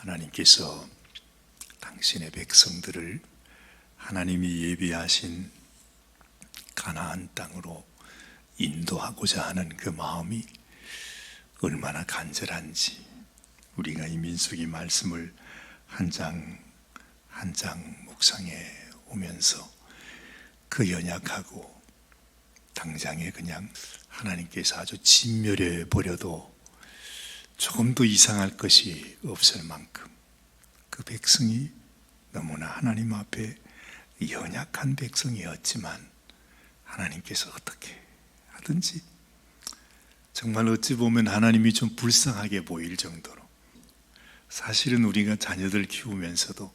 하나님께서 당신의 백성들을 하나님이 예비하신 가나안 땅으로 인도하고자 하는 그 마음이 얼마나 간절한지 우리가 이 민수기 말씀을 한 장 한 장 묵상해 오면서 그 연약하고 당장에 그냥 하나님께서 아주 진멸해 버려도 조금도 이상할 것이 없을 만큼 그 백성이 너무나 하나님 앞에 연약한 백성이었지만 하나님께서 어떻게 하든지 정말 어찌 보면 하나님이 좀 불쌍하게 보일 정도로, 사실은 우리가 자녀들 키우면서도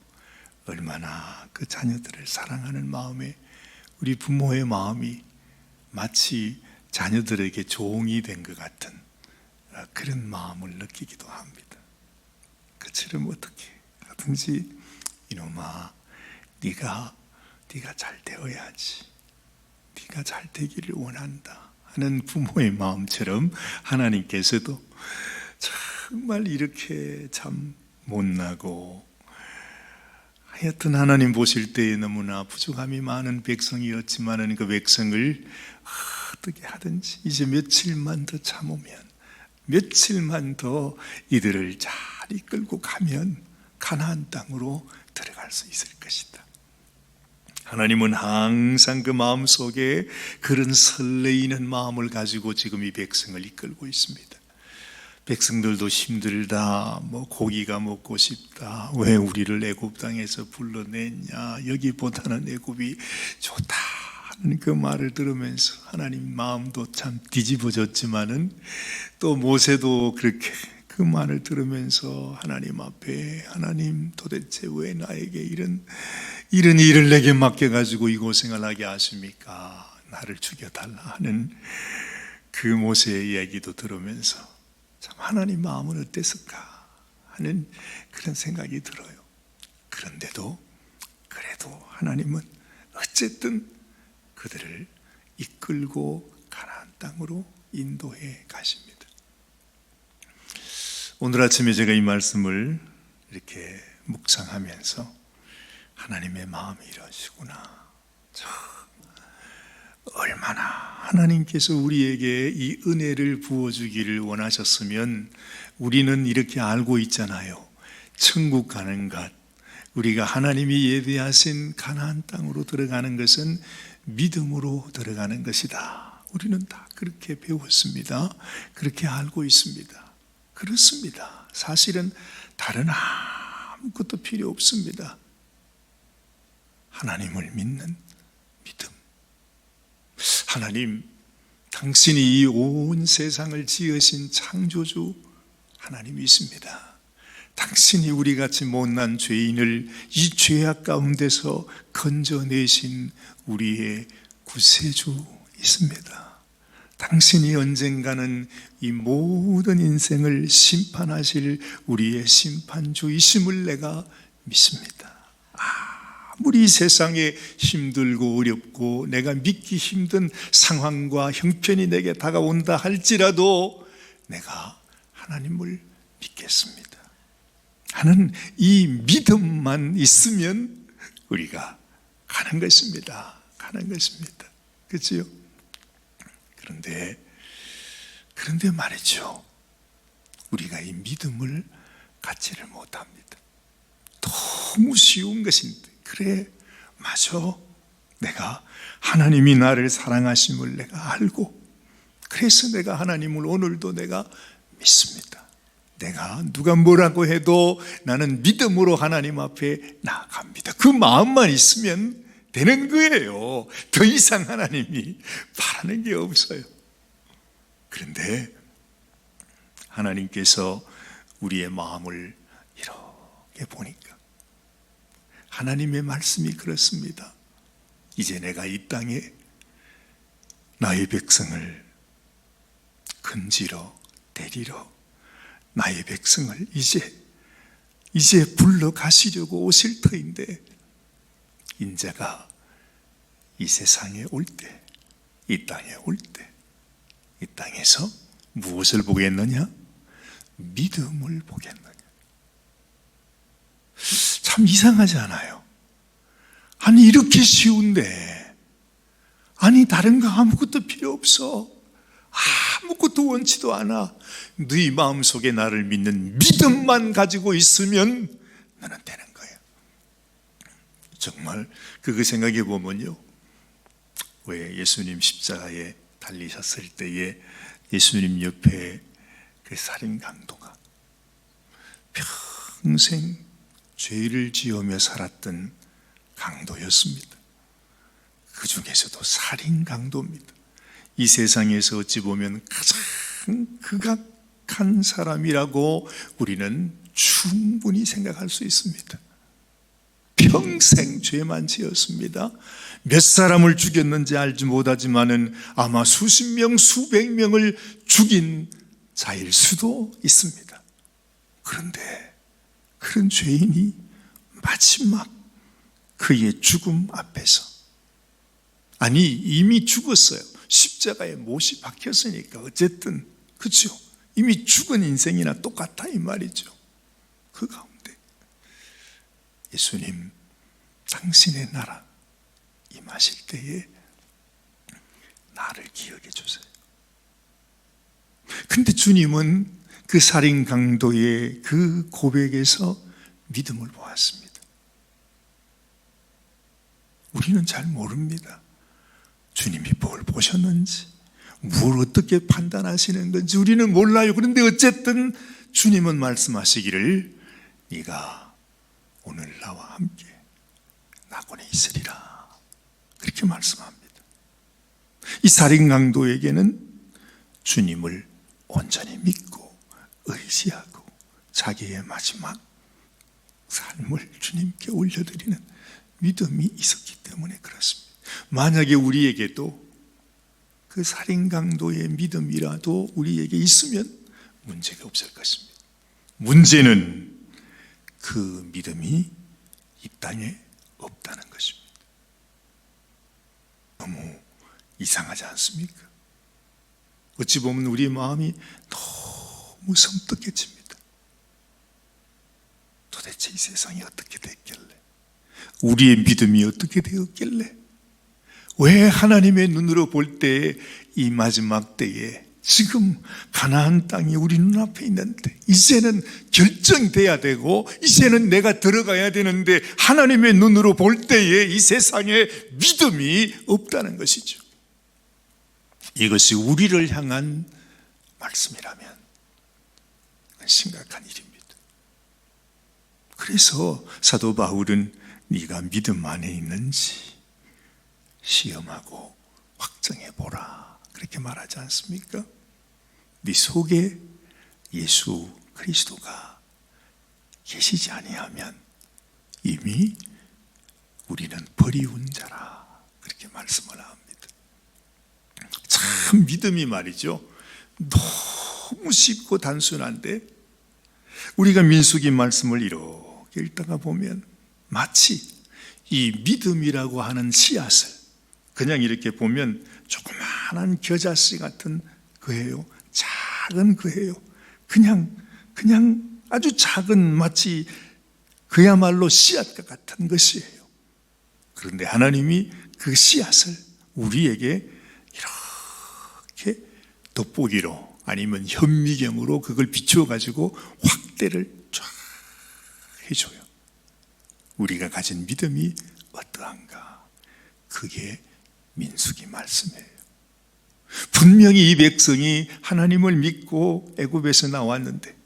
얼마나 그 자녀들을 사랑하는 마음에 우리 부모의 마음이 마치 자녀들에게 종이 된 것 같은 그런 마음을 느끼기도 합니다. 그처럼 어떻게 하든지 이놈아, 네가 잘 되어야지, 네가 잘 되기를 원한다 하는 부모의 마음처럼 하나님께서도 정말 이렇게 참 못나고 하여튼 하나님 보실 때에 너무나 부족함이 많은 백성이었지만 그 백성을 어떻게 하든지 이제 며칠만 더 참으면, 며칠만 더 이들을 잘 이끌고 가면 가나안 땅으로 들어갈 수 있을 것이다. 하나님은 항상 그 마음속에 그런 설레이는 마음을 가지고 지금 이 백성을 이끌고 있습니다. 백성들도 힘들다, 고기가 먹고 싶다, 왜 우리를 애굽 땅에서 불러냈냐, 여기보다는 애굽이 좋다 하는 그 말을 들으면서 하나님 마음도 참 뒤집어졌지만은 또 모세도 그렇게 그 말을 들으면서 하나님 앞에, 하나님 도대체 왜 나에게 이런 일을 내게 맡겨가지고 이 고생을 하게 하십니까? 나를 죽여달라 하는 그 모세의 이야기도 들으면서 참 하나님 마음은 어땠을까 하는 그런 생각이 들어요. 그런데도 그래도 하나님은 어쨌든 그들을 이끌고 가나안 땅으로 인도해 가십니다. 오늘 아침에 제가 이 말씀을 이렇게 묵상하면서 하나님의 마음이 이러시구나, 얼마나 하나님께서 우리에게 이 은혜를 부어주기를 원하셨으면 우리는 이렇게 알고 있잖아요. 천국 가는 것, 우리가 하나님이 예비하신 가나안 땅으로 들어가는 것은 믿음으로 들어가는 것이다. 우리는 다 그렇게 배웠습니다. 그렇게 알고 있습니다. 그렇습니다. 사실은 다른 아무것도 필요 없습니다. 하나님을 믿는 믿음. 하나님, 당신이 이 온 세상을 지으신 창조주 하나님이십니다. 당신이 우리같이 못난 죄인을 이 죄악 가운데서 건져내신 우리의 구세주이십니다. 당신이 언젠가는 이 모든 인생을 심판하실 우리의 심판주이심을 내가 믿습니다. 아무리 세상에 힘들고 어렵고 내가 믿기 힘든 상황과 형편이 내게 다가온다 할지라도 내가 하나님을 믿겠습니다 하는 이 믿음만 있으면 우리가 가는 것입니다. 가는 것입니다. 그렇지요? 그런데 말이죠, 우리가 이 믿음을 갖지를 못합니다. 너무 쉬운 것인데, 그래, 맞아, 내가 하나님이 나를 사랑하심을 내가 알고 그래서 내가 하나님을 오늘도 내가 믿습니다. 내가 누가 뭐라고 해도 나는 믿음으로 하나님 앞에 나아갑니다. 그 마음만 있으면 되는 거예요. 더 이상 하나님이 바라는 게 없어요. 그런데 하나님께서 우리의 마음을 이렇게 보니까 하나님의 말씀이 그렇습니다. 이제 내가 이 땅에 나의 백성을 건지러 데리러 나의 백성을 이제 불러 가시려고 오실 터인데, 인자가 이 세상에 올 때, 이 땅에 올 때, 이 땅에서 무엇을 보겠느냐? 믿음을 보겠느냐? 참 이상하지 않아요? 아니 이렇게 쉬운데, 아니 다른 거 아무것도 필요 없어, 아무것도 원치도 않아, 네 마음속에 나를 믿는 믿음만 가지고 있으면 너는 되는 거예요. 정말 그거 생각해 보면요, 왜 예수님 십자가에 달리셨을 때에 예수님 옆에 그 살인 강도가 평생 죄를 지으며 살았던 강도였습니다. 그 중에서도 살인 강도입니다. 이 세상에서 어찌 보면 가장 극악한 사람이라고 우리는 충분히 생각할 수 있습니다. 평생 죄만 지었습니다. 몇 사람을 죽였는지 알지 못하지만은 아마 수십 명, 수백 명을 죽인 자일 수도 있습니다. 그런데 그런 죄인이 마지막 그의 죽음 앞에서, 아니 이미 죽었어요. 십자가에 못이 박혔으니까 어쨌든, 그렇죠? 이미 죽은 인생이나 똑같아 이 말이죠. 그 가운데 예수님, 당신의 나라 임하실 때에 나를 기억해 주세요. 근데 주님은 그 살인 강도의 그 고백에서 믿음을 보았습니다. 우리는 잘 모릅니다. 주님이 뭘 보셨는지, 뭘 어떻게 판단하시는 건지 우리는 몰라요. 그런데 어쨌든 주님은 말씀하시기를 네가 오늘 나와 함께 낙원에 있으리라, 그렇게 말씀합니다. 이 살인 강도에게는 주님을 온전히 믿고 의지하고 자기의 마지막 삶을 주님께 올려드리는 믿음이 있었기 때문에 그렇습니다. 만약에 우리에게도 그 살인 강도의 믿음이라도 우리에게 있으면 문제가 없을 것입니다. 문제는 그 믿음이 이 땅에 없다는 것입니다. 너무 이상하지 않습니까? 어찌 보면 우리의 마음이 너무 섬뜩해집니다. 도대체 이 세상이 어떻게 됐길래, 우리의 믿음이 어떻게 되었길래, 왜 하나님의 눈으로 볼 때 이 마지막 때에 지금 가나안 땅이 우리 눈앞에 있는데 이제는 결정돼야 되고 이제는 내가 들어가야 되는데 하나님의 눈으로 볼 때에 이 세상에 믿음이 없다는 것이죠. 이것이 우리를 향한 말씀이라면 심각한 일입니다. 그래서 사도 바울은 네가 믿음 안에 있는지 시험하고 확정해보라, 그렇게 말하지 않습니까? 네 속에 예수 그리스도가 계시지 아니하면 이미 우리는 버리운 자라, 그렇게 말씀을 합니다. 참 믿음이 말이죠, 너무 쉽고 단순한데 우리가 민수기 말씀을 이렇게 읽다가 보면 마치 이 믿음이라고 하는 씨앗을 그냥 이렇게 보면 조그마한 겨자씨 같은 거예요. 작은 거예요. 그냥 아주 작은, 마치 그야말로 씨앗과 같은 것이에요. 그런데 하나님이 그 씨앗을 우리에게 이렇게 돋보기로 아니면 현미경으로 그걸 비추어 가지고 확대를 쫙 해줘요. 우리가 가진 믿음이 어떠한가, 그게 민수기 말씀이에요. 분명히 이 백성이 하나님을 믿고 애굽에서 나왔는데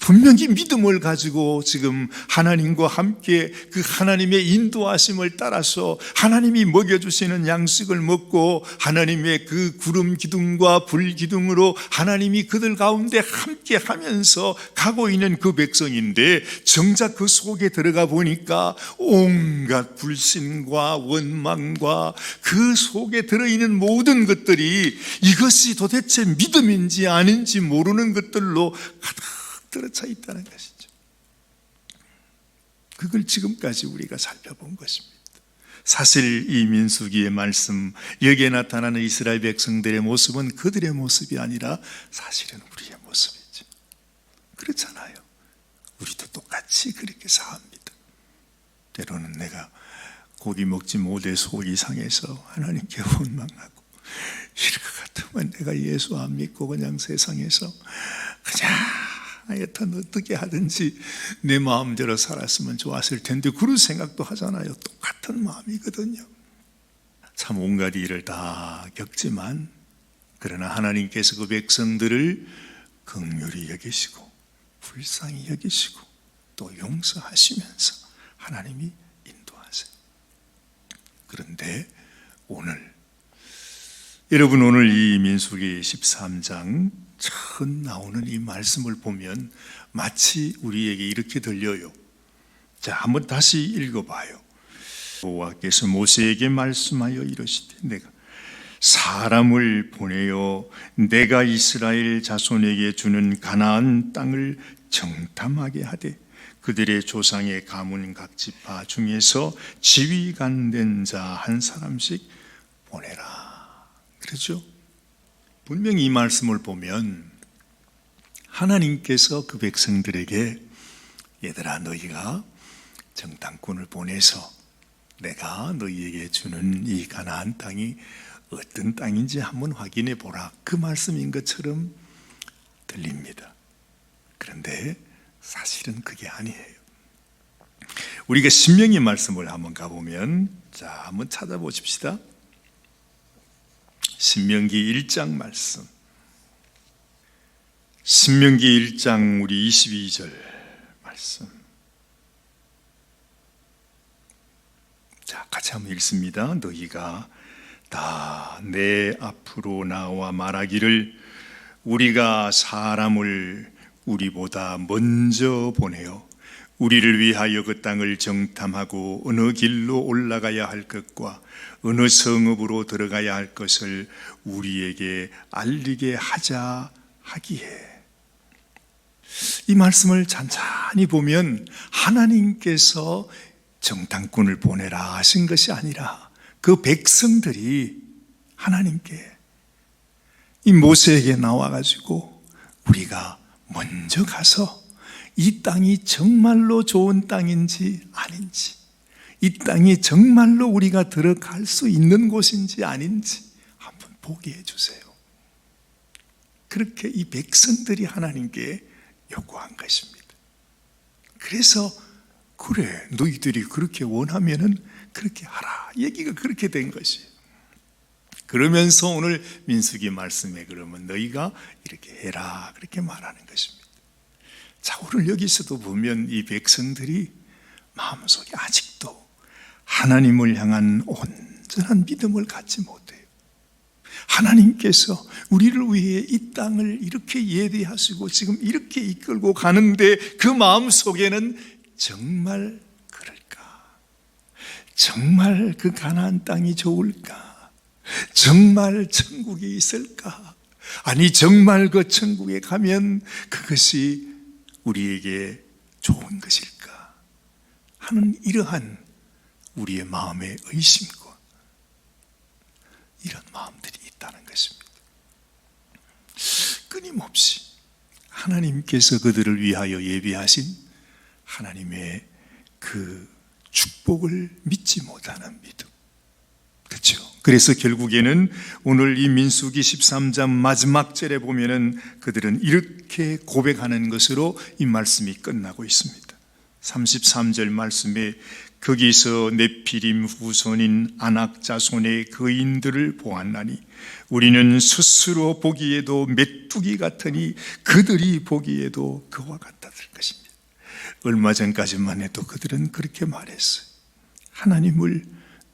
분명히 믿음을 가지고 지금 하나님과 함께 그 하나님의 인도하심을 따라서 하나님이 먹여주시는 양식을 먹고 하나님의 그 구름 기둥과 불 기둥으로 하나님이 그들 가운데 함께 하면서 가고 있는 그 백성인데, 정작 그 속에 들어가 보니까 온갖 불신과 원망과 그 속에 들어있는 모든 것들이 이것이 도대체 믿음인지 아닌지 모르는 것들로 가득 들어차 있다는 것이죠. 그걸 지금까지 우리가 살펴본 것입니다. 사실 이 민수기의 말씀, 여기에 나타나는 이스라엘 백성들의 모습은 그들의 모습이 아니라 사실은 우리의 모습이죠. 그렇잖아요. 우리도 똑같이 끝까지 그렇게 사합니다. 때로는 내가 고기 먹지 못해 속이 상해서 하나님께 원망하고, 이럴 것 같으면 내가 예수 안 믿고 그냥 세상에서 그냥 하여튼 어떻게 하든지 내 마음대로 살았으면 좋았을 텐데, 그런 생각도 하잖아요. 똑같은 마음이거든요. 참 온갖 일을 다 겪지만, 그러나 하나님께서 그 백성들을 긍휼히 여기시고 불쌍히 여기시고 또 용서하시면서 하나님이 인도하세요. 그런데 여러분 오늘 이 민수기 13장 처음 나오는 이 말씀을 보면 마치 우리에게 이렇게 들려요. 자, 한번 다시 읽어봐요. 여호와께서 모세에게 말씀하여 이르시되, 내가 사람을 보내어 내가 이스라엘 자손에게 주는 가나안 땅을 정탐하게 하되 그들의 조상의 가문 각 지파 중에서 지휘관된 자 한 사람씩 보내라. 그렇죠? 분명히 이 말씀을 보면 하나님께서 그 백성들에게, 얘들아 너희가 정탐꾼을 보내서 내가 너희에게 주는 이 가나안 땅이 어떤 땅인지 한번 확인해 보라, 그 말씀인 것처럼 들립니다. 그런데 사실은 그게 아니에요. 우리가 신명기 말씀을 한번 가보면, 자, 한번 찾아보십시다. 신명기 1장 말씀, 신명기 1장 우리 22절 말씀. 자, 같이 한번 읽습니다. 너희가 다 내 앞으로 나와 말하기를, 우리가 사람을 우리보다 먼저 보내어 우리를 위하여 그 땅을 정탐하고 어느 길로 올라가야 할 것과 어느 성읍으로 들어가야 할 것을 우리에게 알리게 하자 하기에. 이 말씀을 찬찬히 보면 하나님께서 정탐꾼을 보내라 하신 것이 아니라 그 백성들이 하나님께, 이 모세에게 나와가지고 우리가 먼저 가서 이 땅이 정말로 좋은 땅인지 아닌지, 이 땅이 정말로 우리가 들어갈 수 있는 곳인지 아닌지 한번 보게 해주세요. 그렇게 이 백성들이 하나님께 요구한 것입니다. 그래서 그래, 너희들이 그렇게 원하면은 그렇게 하라, 얘기가 그렇게 된 것이에요. 그러면서 오늘 민수기 말씀에 그러면 너희가 이렇게 해라, 그렇게 말하는 것입니다. 자, 오늘 여기서도 보면 이 백성들이 마음속에 아직도 하나님을 향한 온전한 믿음을 갖지 못해요. 하나님께서 우리를 위해 이 땅을 이렇게 예비하시고 지금 이렇게 이끌고 가는데 그 마음속에는 정말 그럴까? 정말 그 가나안 땅이 좋을까? 정말 천국이 있을까? 아니 정말 그 천국에 가면 그것이 우리에게 좋은 것일까? 하는 이러한 우리의 마음의 의심과 이런 마음들이 있다는 것입니다. 끊임없이 하나님께서 그들을 위하여 예비하신 하나님의 그 축복을 믿지 못하는 믿음. 그렇죠? 그래서 결국에는 오늘 이 민수기 13장 마지막 절에 보면은 그들은 이렇게 고백하는 것으로 이 말씀이 끝나고 있습니다. 33절 말씀에 거기서 네피림 후손인 아낙 자손의 거인들을 보았나니 우리는 스스로 보기에도 메뚜기 같으니 그들이 보기에도 그와 같다들 것입니다. 얼마 전까지만 해도 그들은 그렇게 말했어요. 하나님을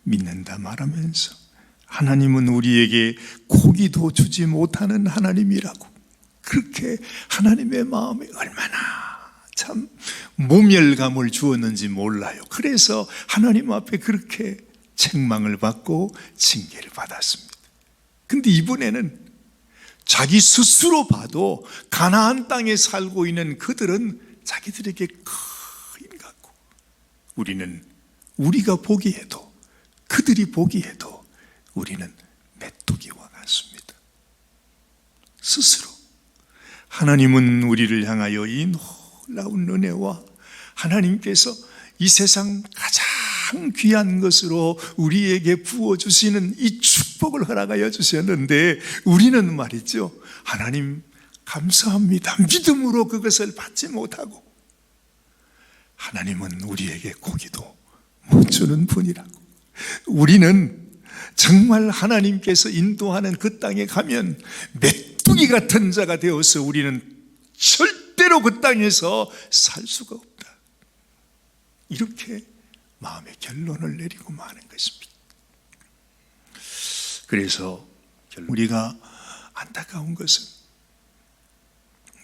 믿는다 말하면서 하나님은 우리에게 고기도 주지 못하는 하나님이라고, 그렇게 하나님의 마음이 얼마나 참 모멸감을 주었는지 몰라요. 그래서 하나님 앞에 그렇게 책망을 받고 징계를 받았습니다. 근데 이번에는 자기 스스로 봐도 가나안 땅에 살고 있는 그들은 자기들에게 거인 같고, 우리가 보기에도, 그들이 보기에도 우리는 메뚜기와 같습니다. 스스로 하나님은 우리를 향하여 이 놀라운 은혜와 하나님께서 이 세상 가장 귀한 것으로 우리에게 부어주시는 이 축복을 허락하여 주셨는데, 우리는 말이죠, 하나님 감사합니다, 믿음으로 그것을 받지 못하고, 하나님은 우리에게 고기도 못 주는 분이라고. 우리는 정말 하나님께서 인도하는 그 땅에 가면 메뚜기 같은 자가 되어서 우리는 절대로 그 땅에서 살 수가 없다, 이렇게 마음의 결론을 내리고 마는 것입니다. 그래서 우리가 안타까운 것은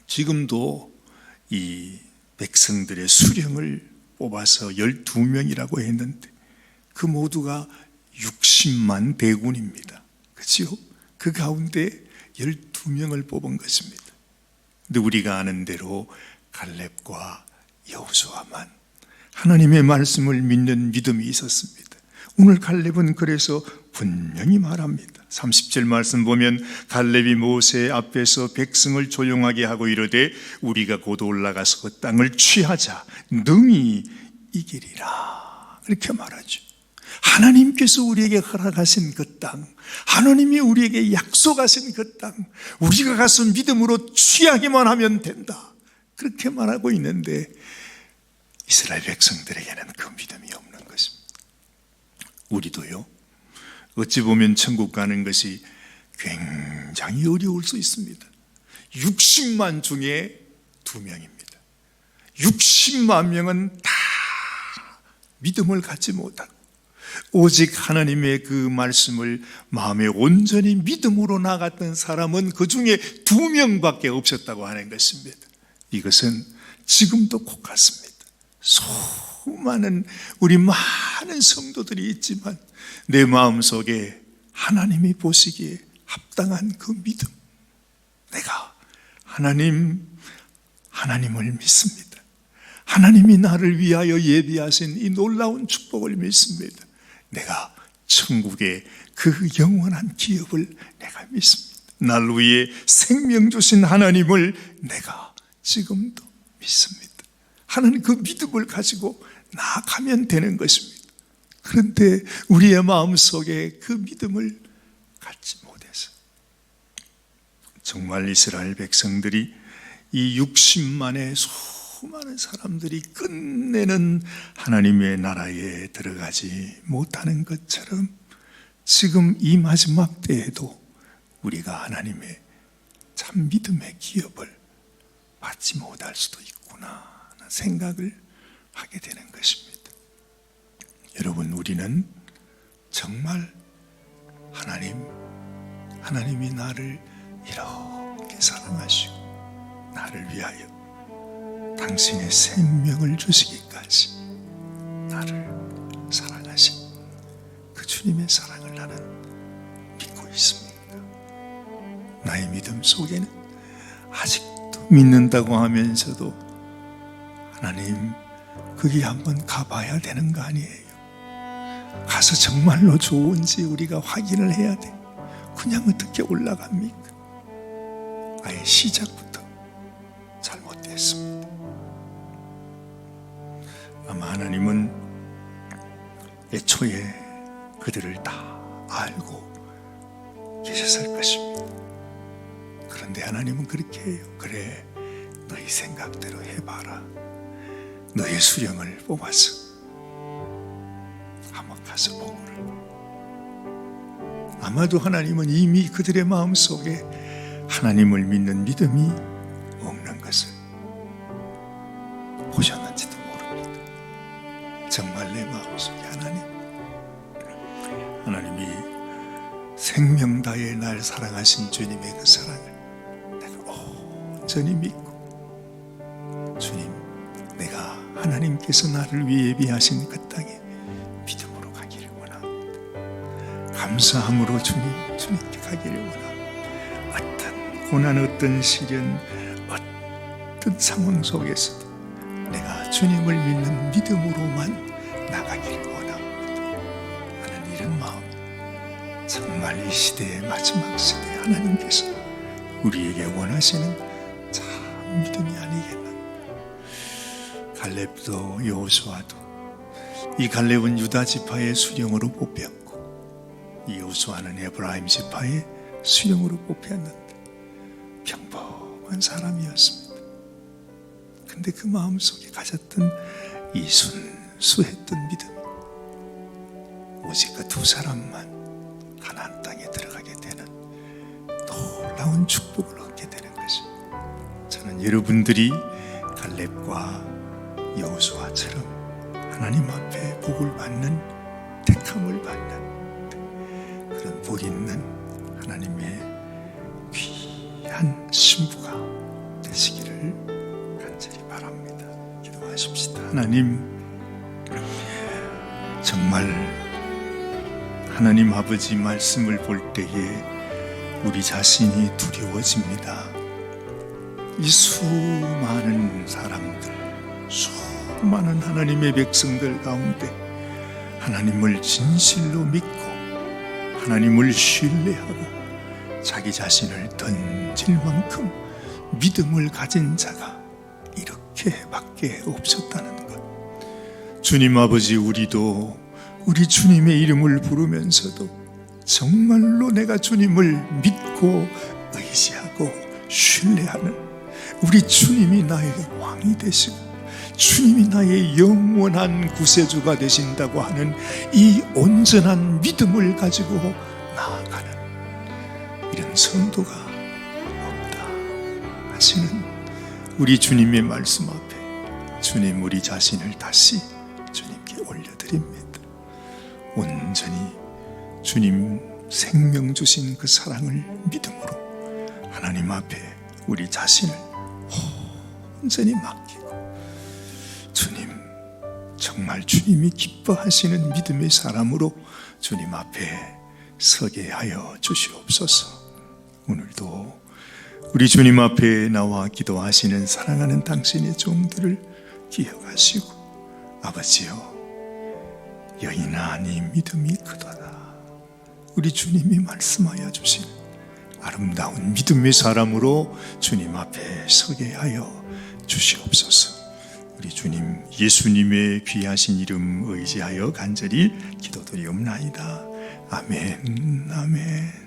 지금도 이 백성들의 수령을 뽑아서 12명이라고 했는데 그 모두가 60만 대군입니다. 그렇죠? 그 가운데 12명을 뽑은 것입니다. 근데 우리가 아는 대로 갈렙과 여호수아만 하나님의 말씀을 믿는 믿음이 있었습니다. 오늘 갈렙은 그래서 분명히 말합니다. 30절 말씀 보면 갈렙이 모세 앞에서 백성을 조용하게 하고 이르되 우리가 곧 올라가서 그 땅을 취하자, 능히 이기리라, 이렇게 말하죠. 하나님께서 우리에게 허락하신 그 땅, 하나님이 우리에게 약속하신 그 땅, 우리가 가서 믿음으로 취하기만 하면 된다, 그렇게 말하고 있는데 이스라엘 백성들에게는 그 믿음이 없는 것입니다. 우리도요, 어찌 보면 천국 가는 것이 굉장히 어려울 수 있습니다. 60만 중에 2명입니다. 60만 명은 다 믿음을 갖지 못하고 오직 하나님의 그 말씀을 마음에 온전히 믿음으로 나갔던 사람은 그 중에 2명밖에 없었다고 하는 것입니다. 이것은 지금도 똑같습니다. 수많은 우리 많은 성도들이 있지만 내 마음속에 하나님이 보시기에 합당한 그 믿음, 내가 하나님을 믿습니다. 하나님이 나를 위하여 예비하신 이 놀라운 축복을 믿습니다. 내가 천국의 그 영원한 기업을 내가 믿습니다. 날 위해 생명 주신 하나님을 내가 지금도 믿습니다. 하나님 그 믿음을 가지고 나아가면 되는 것입니다. 그런데 우리의 마음속에 그 믿음을 갖지 못해서 정말 이스라엘 백성들이 이 60만의 수많은 사람들이 끝내는 하나님의 나라에 들어가지 못하는 것처럼 지금 이 마지막 때에도 우리가 하나님의 참 믿음의 기업을 받지 못할 수도 있구나 하는 생각을 하게 되는 것입니다. 여러분, 우리는 정말 하나님이 나를 이렇게 사랑하시고 나를 위하여 당신의 생명을 주시기까지 나를 사랑하신 그 주님의 사랑을 나는 믿고 있습니다. 나의 믿음 속에는 아직도 믿는다고 하면서도 하나님, 거기 한번 가봐야 되는 거 아니에요? 가서 정말로 좋은지 우리가 확인을 해야 돼. 그냥 어떻게 올라갑니까? 아예 시작부터 잘못됐습니다. 아마 하나님은 애초에 그들을 다 알고 계셨을 것입니다. 그런데 하나님은 그렇게 해요. 그래, 너희 생각대로 해봐라. 너의 수령을 뽑아서 한번 가서 보거라. 아마도 하나님은 이미 그들의 마음속에 하나님을 믿는 믿음이 없는 것을 보셨는지도 모릅니다. 정말 내 마음속에 하나님이 생명 다해 날 사랑하신 주님의 그 사랑을 내가 온전히 믿고, 주님, 내가 하나님께서 나를 위해 예비하신 그 땅에 믿음으로 가기를 원합니다. 감사함으로 주님께 가기를 원합니다. 어떤 고난, 어떤 시련, 어떤 상황 속에서도 내가 주님을 믿는 믿음으로만 나가기를 원합니다 하는 이런 마음, 정말 이 시대의 마지막 시대에 하나님께서 우리에게 원하시는 참 믿음이 아니겠나. 갈렙도 여호수아도, 이 갈렙은 유다 지파의 수령으로 뽑혔고 이 여호수아는 에브라임 지파의 수령으로 뽑혔는데 평범한 사람이었습니다. 근데 그 마음속에 가졌던 이 순수했던 믿음, 오직 그 두 사람만 가나안 땅에 들어가게 되는 놀라운 축복을 얻게 되는 것입니다. 저는 여러분들이 갈렙과 여호수아처럼 하나님 앞에 복을 받는, 택함을 받는 그런 복 있는 하나님의 귀한 신부가 되시기를 간절히 바랍니다. 기도하십시다. 하나님, 정말 하나님 아버지 말씀을 볼 때에 우리 자신이 두려워집니다. 이 수많은 사람들, 수많은 하나님의 백성들 가운데 하나님을 진실로 믿고 하나님을 신뢰하고 자기 자신을 던질 만큼 믿음을 가진 자가 이렇게밖에 없었다는 것. 주님 아버지, 우리도 우리 주님의 이름을 부르면서도 정말로 내가 주님을 믿고 의지하고 신뢰하는 우리 주님이 나의 왕이 되시고 주님이 나의 영원한 구세주가 되신다고 하는 이 온전한 믿음을 가지고 나아가는 이런 선도가 없다 하시는 우리 주님의 말씀 앞에 주님, 우리 자신을 다시 주님께 올려드립니다. 온전히 주님 생명 주신 그 사랑을 믿음으로 하나님 앞에 우리 자신을 온전히 맡기고 주님, 정말 주님이 기뻐하시는 믿음의 사람으로 주님 앞에 서게 하여 주시옵소서. 오늘도 우리 주님 앞에 나와 기도하시는 사랑하는 당신의 종들을 기억하시고, 아버지여, 여인아 네 믿음이 크도다. 우리 주님이 말씀하여 주신 아름다운 믿음의 사람으로 주님 앞에 서게 하여 주시옵소서. 우리 주님 예수님의 귀하신 이름 의지하여 간절히 기도드리옵나이다. 아멘, 아멘.